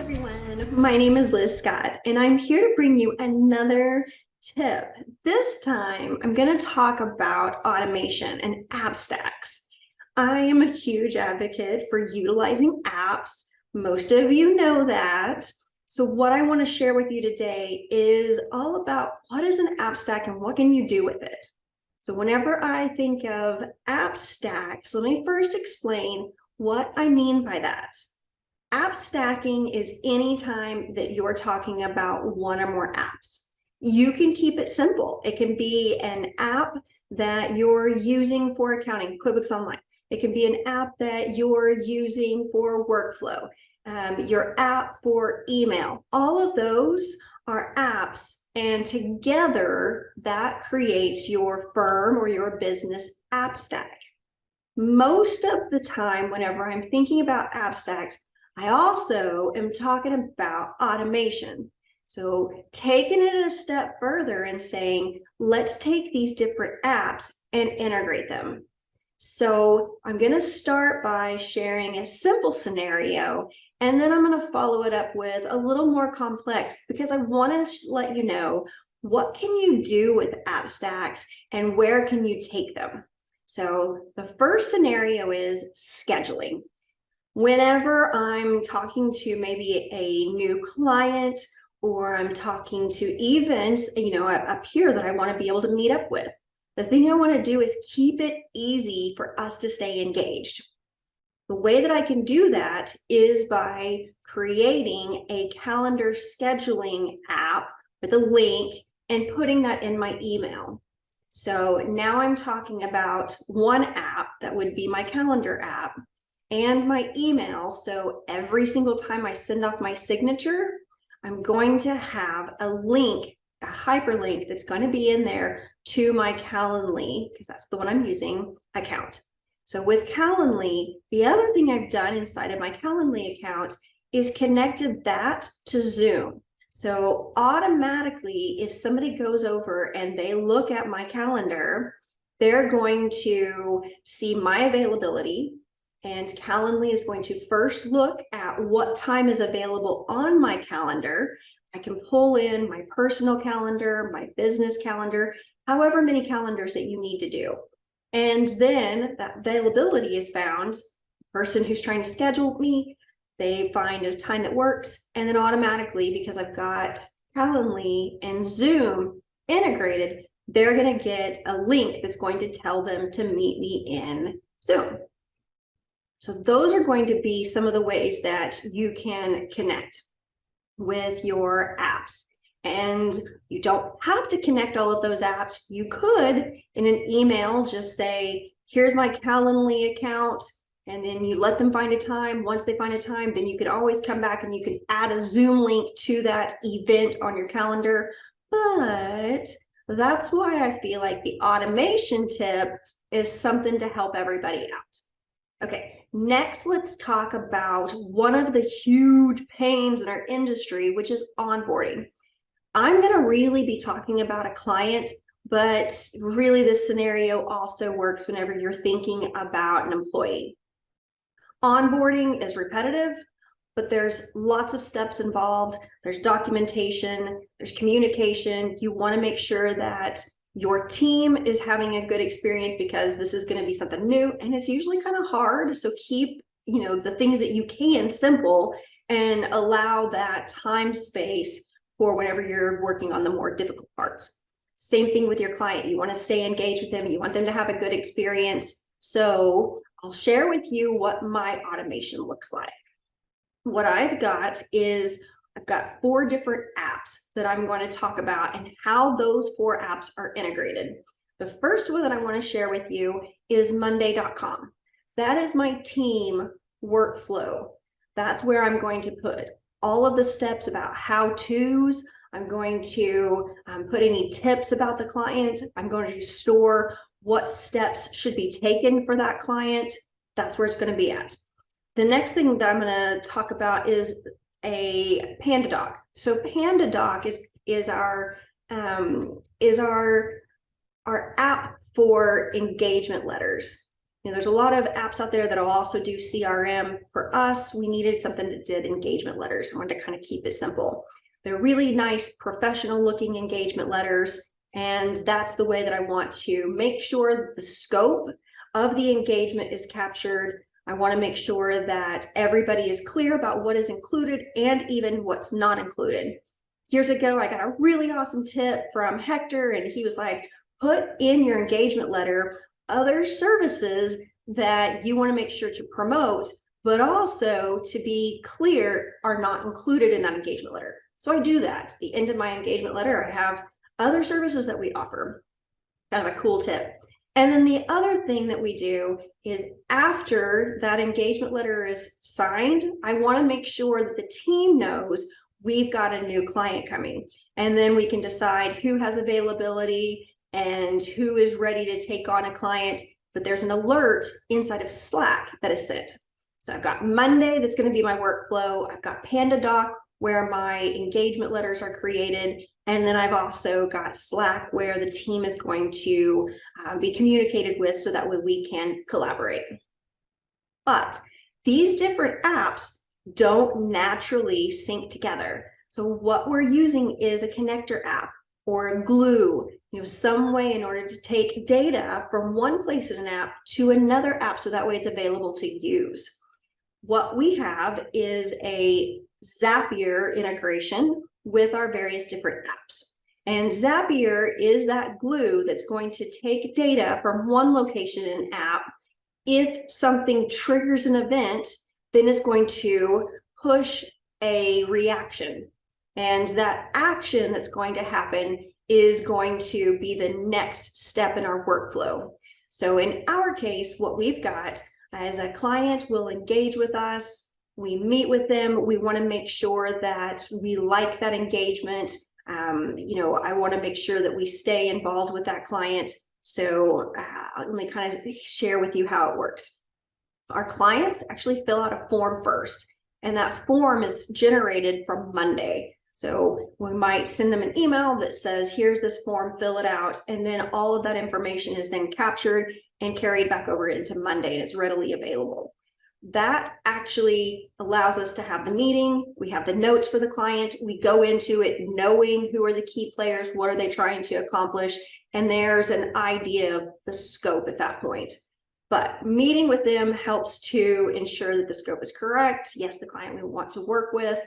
Everyone, my name is Liz Scott, and I'm here to bring you another tip. This time, I'm going to talk about automation and app stacks. I am a huge advocate for utilizing apps. Most of you know that. So what I want to share with you today is all about what is an app stack and what can you do with it. So whenever I think of app stacks, let me first explain what I mean by that. App stacking is any time that you're talking about one or more apps. You can keep it simple. It can be an app that you're using for accounting, QuickBooks Online. It can be an app that you're using for workflow, your app for email. All of those are apps, and together that creates your firm or your business app stack. Most of the time, whenever I'm thinking about app stacks, I also am talking about automation. So taking it a step further and saying, let's take these different apps and integrate them. So I'm going to start by sharing a simple scenario, and then I'm going to follow it up with a little more complex because I want to let you know what can you do with app stacks and where can you take them. So the first scenario is scheduling. Whenever I'm talking to maybe a new client, or I'm talking to even, a peer that I want to be able to meet up with, the thing I want to do is keep it easy for us to stay engaged. The way that I can do that is by creating a calendar scheduling app with a link and putting that in my email. So now I'm talking about one app that would be my calendar app and my email. So every single time I send off my signature, I'm going to have a link, a hyperlink that's going to be in there to my Calendly, because that's the one I'm using, account. So with Calendly, the other thing I've done inside of my Calendly account is connected that to Zoom. So automatically, if somebody goes over and they look at my calendar, they're going to see my availability. And Calendly is going to first look at what time is available on my calendar. I can pull in my personal calendar, my business calendar, however many calendars that you need to do. And then that availability is found. The person who's trying to schedule me, they find a time that works. And then automatically, because I've got Calendly and Zoom integrated, they're going to get a link that's going to tell them to meet me in Zoom. So those are going to be some of the ways that you can connect with your apps. And you don't have to connect all of those apps. You could, in an email, just say, here's my Calendly account, and then you let them find a time. Once they find a time, then you could always come back and you can add a Zoom link to that event on your calendar. But that's why I feel like the automation tip is something to help everybody out. Okay, next, let's talk about one of the huge pains in our industry, which is onboarding. I'm going to really be talking about a client, but really this scenario also works whenever you're thinking about an employee. Onboarding is repetitive, but there's lots of steps involved. There's documentation, there's communication. You want to make sure that your team is having a good experience because this is going to be something new and it's usually kind of hard. So keep, the things that you can simple and allow that time space for whenever you're working on the more difficult parts. Same thing with your client. You want to stay engaged with them. You want them to have a good experience. So I'll share with you what my automation looks like. What I've got is I've got 4 different apps that I'm going to talk about and how those 4 apps are integrated. The first one that I want to share with you is Monday.com. That is my team workflow. That's where I'm going to put all of the steps about how-tos. I'm going to put any tips about the client. I'm going to store what steps should be taken for that client. That's where it's going to be at. The next thing that I'm going to talk about is a Pandadoc. So Pandadoc is our app for engagement letters. there's a lot of apps out there that'll also do CRM. For us, we needed something that did engagement letters. I wanted to kind of keep it simple. They're really nice, professional looking engagement letters. And that's the way that I want to make sure the scope of the engagement is captured. I want to make sure that everybody is clear about what is included and even what's not included. Years ago, I got a really awesome tip from Hector, and he was like, put in your engagement letter other services that you want to make sure to promote, but also to be clear are not included in that engagement letter. So I do that. At the end of my engagement letter, I have other services that we offer. Kind of a cool tip. And then the other thing that we do is after that engagement letter is signed, I want to make sure that the team knows we've got a new client coming. And then we can decide who has availability and who is ready to take on a client. But there's an alert inside of Slack that is sent. So I've got Monday, that's going to be my workflow. I've got Pandadoc, where my engagement letters are created. And then I've also got Slack, where the team is going to be communicated with so that way we can collaborate. But these different apps don't naturally sync together. So what we're using is a connector app or a glue, some way in order to take data from one place in an app to another app so that way it's available to use. What we have is a Zapier integration with our various different apps. And Zapier is that glue that's going to take data from one location in an app. If something triggers an event, then it's going to push a reaction. And that action that's going to happen is going to be the next step in our workflow. So in our case, what we've got is a client will engage with us. We meet with them. We want to make sure that we like that engagement. I want to make sure that we stay involved with that client. So let me kind of share with you how it works. Our clients actually fill out a form first, and that form is generated from Monday. So we might send them an email that says, here's this form, fill it out. And then all of that information is then captured and carried back over into Monday, and it's readily available. That actually allows us to have the meeting. We have the notes for the client. We go into it knowing who are the key players, what are they trying to accomplish, and there's an idea of the scope at that point. But meeting with them helps to ensure that the scope is correct. Yes, the client we want to work with.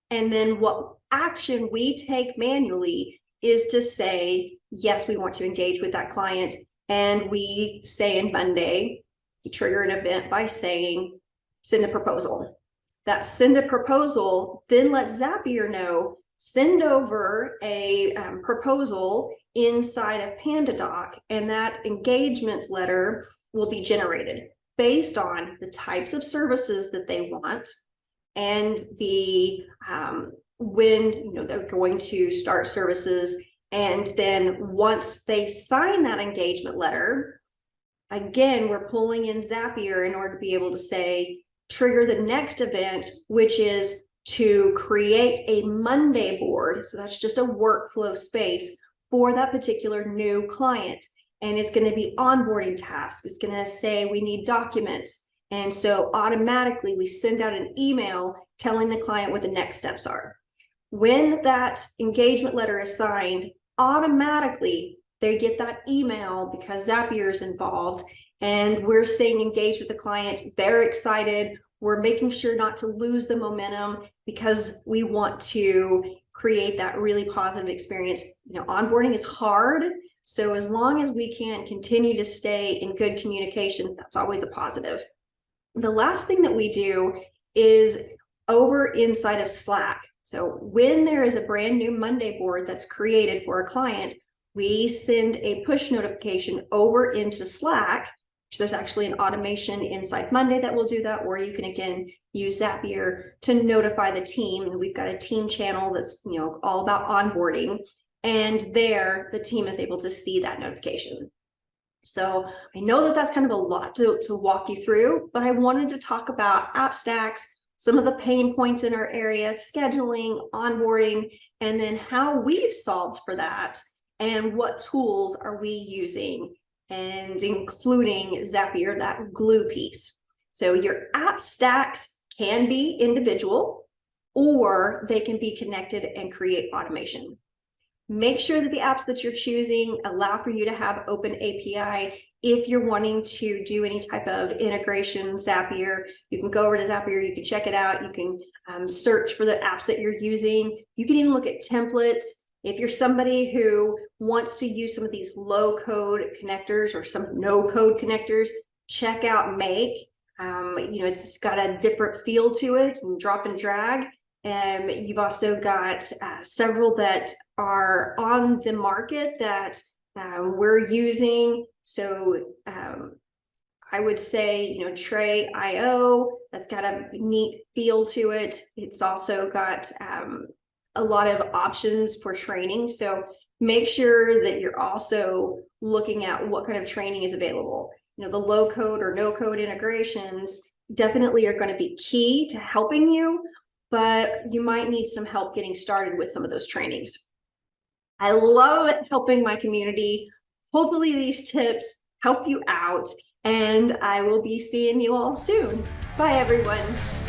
And then what action we take manually is to say, yes, we want to engage with that client. And we say in Monday, you trigger an event by saying, send a proposal. That send a proposal then lets Zapier know, send over a proposal inside of Pandadoc, and that engagement letter will be generated based on the types of services that they want and the when they're going to start services. And then once they sign that engagement letter, again, we're pulling in Zapier in order to be able to say, trigger the next event, which is to create a Monday board. So that's just a workflow space for that particular new client. And it's going to be onboarding tasks. It's going to say we need documents. And so automatically we send out an email telling the client what the next steps are. When that engagement letter is signed, automatically they get that email because Zapier is involved, and we're staying engaged with the client. They're excited. We're making sure not to lose the momentum because we want to create that really positive experience. Onboarding is hard. So as long as we can continue to stay in good communication, that's always a positive. The last thing that we do is over inside of Slack. So when there is a brand new Monday board that's created for a client, we send a push notification over into Slack. There's actually an automation inside Monday that will do that, or you can again use Zapier to notify the team. And we've got a team channel that's all about onboarding, and there the team is able to see that notification. So I know that that's kind of a lot to walk you through, but I wanted to talk about app stacks, some of the pain points in our area, scheduling, onboarding, and then how we've solved for that and what tools are we using. and including Zapier, that glue piece. So your app stacks can be individual, or they can be connected and create automation. Make sure that the apps that you're choosing allow for you to have open API. If you're wanting to do any type of integration, Zapier, you can go over to Zapier, you can check it out, you can search for the apps that you're using. You can even look at templates. If you're somebody who wants to use some of these low-code connectors or some no-code connectors, check out Make. It's got a different feel to it, and drop and drag. You've also got several that are on the market that we're using. So I would say, Tray.io, that's got a neat feel to it. It's also got a lot of options for training. So make sure that you're also looking at what kind of training is available. The low code or no code integrations definitely are going to be key to helping you, but you might need some help getting started with some of those trainings. I love helping my community. Hopefully these tips help you out, and I will be seeing you all soon. Bye, everyone.